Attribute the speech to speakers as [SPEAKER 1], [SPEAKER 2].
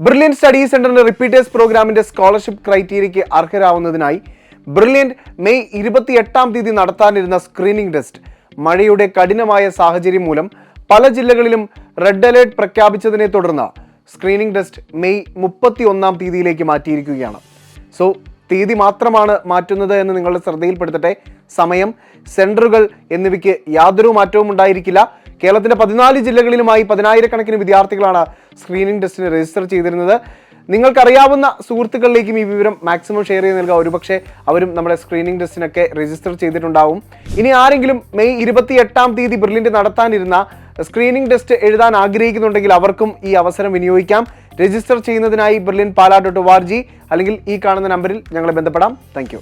[SPEAKER 1] Brilliant study സെന്ററിന്റെ repeaters പ്രോഗ്രാമിന്റെ scholarship ക്രൈറ്റീരിയയ്ക്ക് അർഹരാവുന്നതിനായി brilliant May 28 നടത്താനിരുന്ന സ്ക്രീനിംഗ് ടെസ്റ്റ് മഴയുടെ കഠിനമായ സാഹചര്യം മൂലം പല ജില്ലകളിലും റെഡ് അലേർട്ട് പ്രഖ്യാപിച്ചതിനെ തുടർന്ന് സ്ക്രീനിംഗ് ടെസ്റ്റ് മെയ് 31 മാറ്റിയിരിക്കുകയാണ്. സോ തീയതി മാത്രമാണ് മാറ്റുന്നത് എന്ന് നിങ്ങളുടെ ശ്രദ്ധയിൽപ്പെടുത്തട്ടെ. സമയം, സെന്ററുകൾ എന്നിവയ്ക്ക് യാതൊരു മാറ്റവും ഉണ്ടായിരിക്കില്ല. കേരളത്തിന്റെ 14 ജില്ലകളിലുമായി 10,000 വിദ്യാർത്ഥികളാണ് സ്ക്രീനിംഗ് ടെസ്റ്റിന് രജിസ്റ്റർ ചെയ്തിരുന്നത്. നിങ്ങൾക്കറിയാവുന്ന സുഹൃത്തുക്കളിലേക്കും ഈ വിവരം മാക്സിമം ഷെയർ ചെയ്ത് നൽകുക. ഒരുപക്ഷെ അവരും നമ്മുടെ സ്ക്രീനിംഗ് ടെസ്റ്റിനൊക്കെ രജിസ്റ്റർ ചെയ്തിട്ടുണ്ടാവും. ഇനി ആരെങ്കിലും മെയ് 28 ബ്രില്യൻറ്റ് നടത്താനിരുന്ന സ്ക്രീനിംഗ് ടെസ്റ്റ് എഴുതാൻ ആഗ്രഹിക്കുന്നുണ്ടെങ്കിൽ അവർക്കും ഈ അവസരം വിനിയോഗിക്കാം. രജിസ്റ്റർ ചെയ്യുന്നതിനായി brilliantpala.org അല്ലെങ്കിൽ ഈ കാണുന്ന നമ്പറിൽ ഞങ്ങളെ ബന്ധപ്പെടാം. താങ്ക്